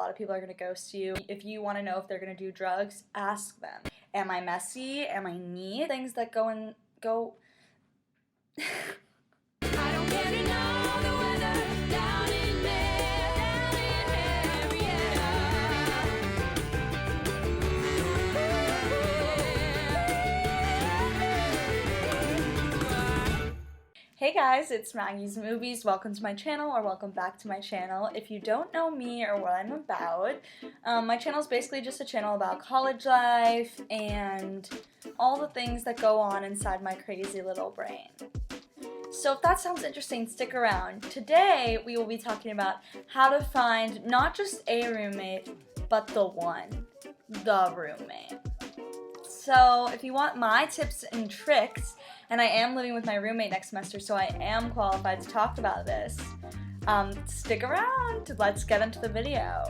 lot of people are gonna ghost you. If you wanna know if they're gonna do drugs, ask them. Am I messy? Am I neat? Things that go and go... I don't care to know the weather down in Hey guys, it's Maggie's Movies. Welcome to my channel, or welcome back to my channel. If you don't know me or what I'm about, my channel is basically just a channel about college life and all the things that go on inside my crazy little brain. So if that sounds interesting, stick around. Today we will be talking about how to find not just a roommate, but the one, the roommate. So if you want my tips and tricks, and I am living with my roommate next semester, so I am qualified to talk about this, stick around. Let's get into the video.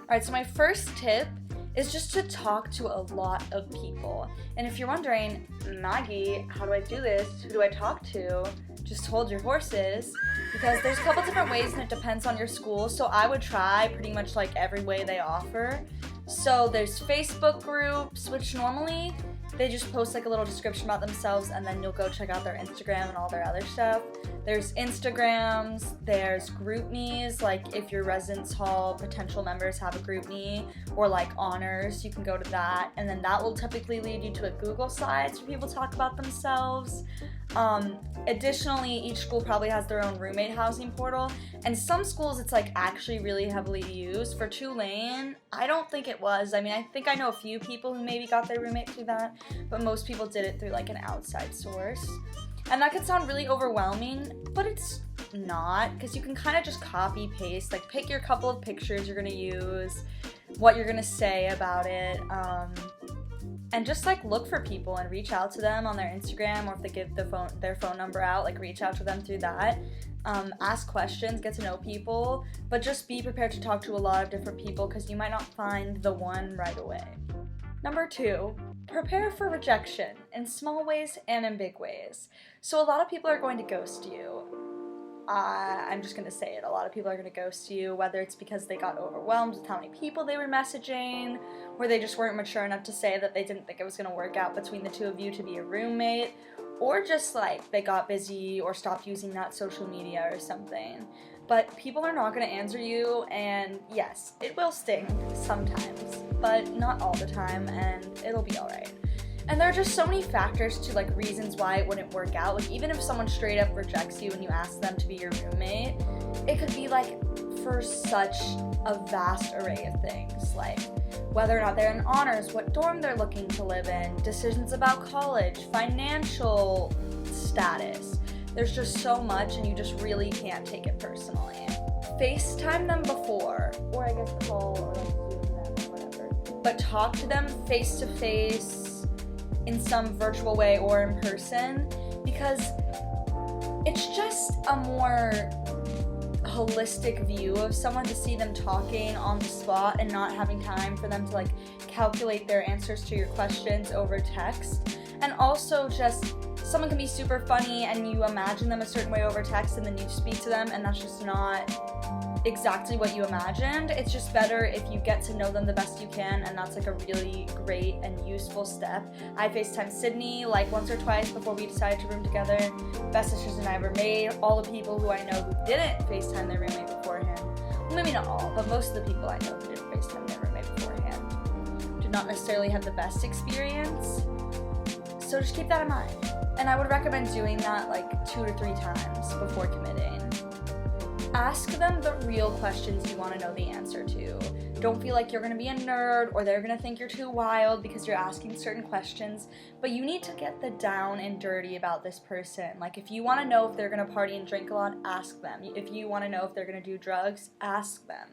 Alright, so my first tip is just to talk to a lot of people. And if you're wondering, Maggie, how do I do this? Who do I talk to? Just hold your horses, because there's a couple different ways and it depends on your school. So I would try pretty much like every way they offer. So there's Facebook groups, which normally they just post like a little description about themselves and then you'll go check out their Instagram and all their other stuff. There's Instagrams, there's GroupMes, like if your residence hall potential members have a GroupMe, or like honors, you can go to that, and then that will typically lead you to a Google Slides where people talk about themselves. Additionally, each school probably has their own roommate housing portal, and some schools it's like actually really heavily used. For Tulane, I don't think it was. I mean, I think I know a few people who maybe got their roommate through that, but most people did it through like an outside source. And that could sound really overwhelming, but it's not, because you can kind of just copy paste, like pick your couple of pictures you're going to use, what you're going to say about it, and just like look for people and reach out to them on their Instagram, or if they give their phone number out, like reach out to them through that. Ask questions, get to know people, but just be prepared to talk to a lot of different people because you might not find the one right away. Number 2, prepare for rejection in small ways and in big ways. So a lot of people are going to ghost you. I'm just going to say it. A lot of people are going to ghost you, whether it's because they got overwhelmed with how many people they were messaging, or they just weren't mature enough to say that they didn't think it was going to work out between the two of you to be a roommate, or just like they got busy or stopped using that social media or something. But people are not going to answer you, and yes, it will sting sometimes, but not all the time, and it'll be alright. And there are just so many factors to like reasons why it wouldn't work out. Like even if someone straight up rejects you and you ask them to be your roommate, it could be like for such a vast array of things, like whether or not they're in honors, what dorm they're looking to live in, decisions about college, financial status. There's just so much, and you just really can't take it personally. FaceTime them before, or I guess call or like Zoom them or whatever. But talk to them face to face in some virtual way or in person, because it's just a more holistic view of someone to see them talking on the spot and not having time for them to like calculate their answers to your questions over text. And also just someone can be super funny and you imagine them a certain way over text, and then you speak to them and that's just not exactly what you imagined. It's just better if you get to know them the best you can, and that's like a really great and useful step. I FaceTimed Sydney like once or twice before we decided to room together. Best decision I ever made. All the people who I know who didn't FaceTime their roommate beforehand, well, maybe not all, but most of the people I know who didn't FaceTime their roommate beforehand did not necessarily have the best experience. So just keep that in mind. And I would recommend doing that like 2 to 3 times before committing. Ask them the real questions you want to know the answer to. Don't feel like you're going to be a nerd or they're going to think you're too wild because you're asking certain questions, but you need to get the down and dirty about this person. Like if you want to know if they're going to party and drink a lot, ask them. If you want to know if they're going to do drugs, ask them.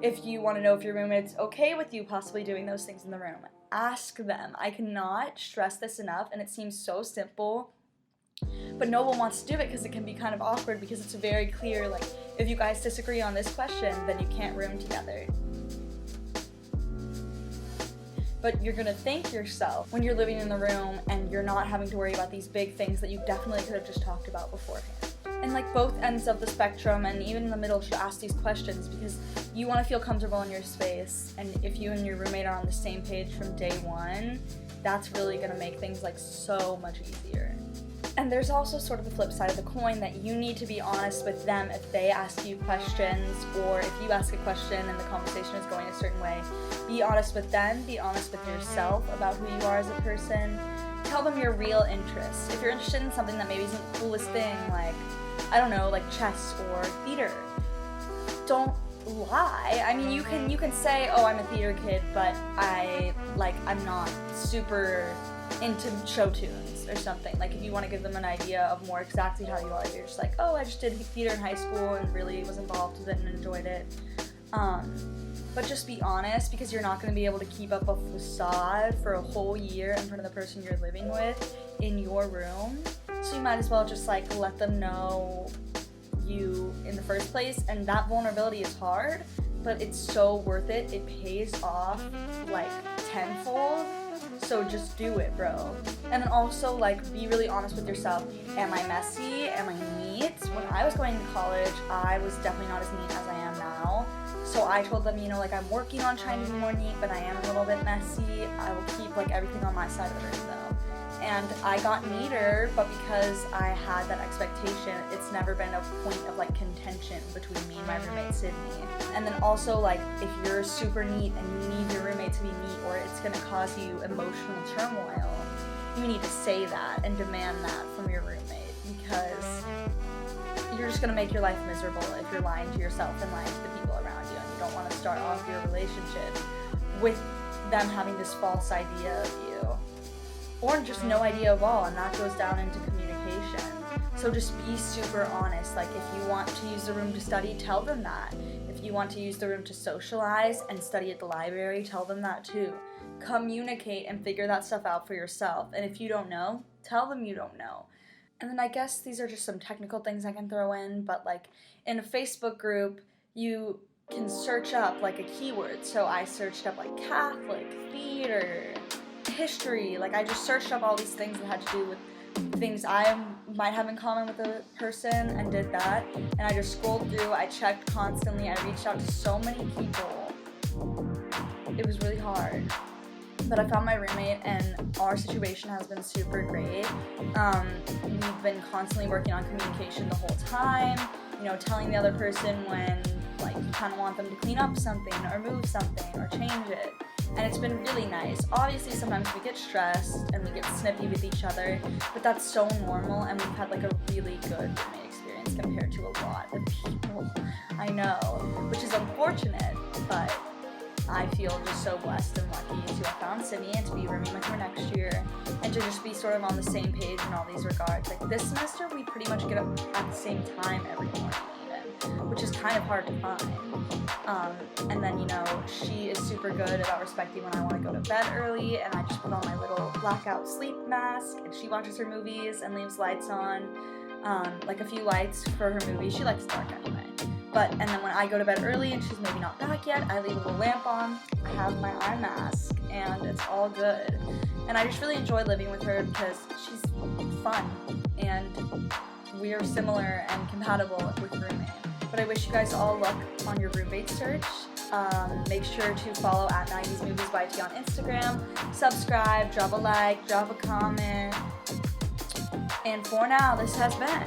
If you want to know if your roommate's okay with you possibly doing those things in the room, ask them. I cannot stress this enough, and it seems so simple, but no one wants to do it because it can be kind of awkward, because it's very clear, like, if you guys disagree on this question, then you can't room together. But you're gonna thank yourself when you're living in the room and you're not having to worry about these big things that you definitely could have just talked about beforehand. in like both ends of the spectrum and even in the middle should ask these questions, because you want to feel comfortable in your space, and if you and your roommate are on the same page from day one, that's really going to make things like so much easier. And there's also sort of the flip side of the coin, that you need to be honest with them if they ask you questions, or if you ask a question and the conversation is going a certain way. Be honest with them, be honest with yourself about who you are as a person. Tell them your real interests. If you're interested in something that maybe isn't the coolest thing, like, I don't know, like chess or theater, don't lie. I mean, you can say, oh, I'm a theater kid, but I'm not super into show tunes or something. Like, if you want to give them an idea of more exactly how you are, you're just like, oh, I just did theater in high school and really was involved with it and enjoyed it. But just be honest, because you're not going to be able to keep up a facade for a whole year in front of the person you're living with in your room. So you might as well just like let them know you in the first place. And that vulnerability is hard, but it's so worth it. It pays off like tenfold. So just do it, bro. And then also, like, be really honest with yourself. Am I messy? Am I neat? When I was going to college, I was definitely not as neat as I am now. So I told them, like, I'm working on trying to be more neat, but I am a little bit messy. I will keep, like, everything on my side of the room, though. And I got neater, but because I had that expectation, it's never been a point of, like, contention between me and my roommate, Sydney. And then also, like, if you're super neat and you need your roommate to be neat, or it's going to cause you emotional turmoil, you need to say that and demand that from your roommate, because you're just going to make your life miserable if you're lying to yourself and lying to the people around you, and you don't want to start off your relationship with them having this false idea of you, or just no idea of all, and that goes down into communication. So just be super honest. Like, if you want to use the room to study, tell them that. If you want to use the room to socialize and study at the library, tell them that too. Communicate and figure that stuff out for yourself. And if you don't know, tell them you don't know. And then I guess these are just some technical things I can throw in, but like in a Facebook group, you can search up like a keyword. So I searched up like Catholic, theater, history. Like, I just searched up all these things that had to do with things I might have in common with a person, and did that. And I just scrolled through, I checked constantly, I reached out to so many people. It was really hard. But I found my roommate, and our situation has been super great. We've been constantly working on communication the whole time, telling the other person when, like, you kind of want them to clean up something, or move something, or change it. And it's been really nice. Obviously, sometimes we get stressed, and we get snippy with each other, but that's so normal, and we've had, like, a really good roommate experience compared to a lot of people I know, which is unfortunate, but I feel just so blessed and lucky to have found Sydney and to be rooming with her next year, and to just be sort of on the same page in all these regards. Like, this semester, we pretty much get up at the same time every morning even, which is kind of hard to find. And then, she is super good about respecting when I want to go to bed early, and I just put on my little blackout sleep mask, and she watches her movies and leaves lights on, like a few lights for her movie. She likes dark anyway. And then when I go to bed early and she's maybe not back yet, I leave a little lamp on, I have my eye mask, and it's all good. And I just really enjoy living with her because she's fun, and we are similar and compatible with roommate. But I wish you guys all luck on your roommate search. Make sure to follow at Maggie's Movies by T on Instagram. Subscribe, drop a like, drop a comment. And for now, this has been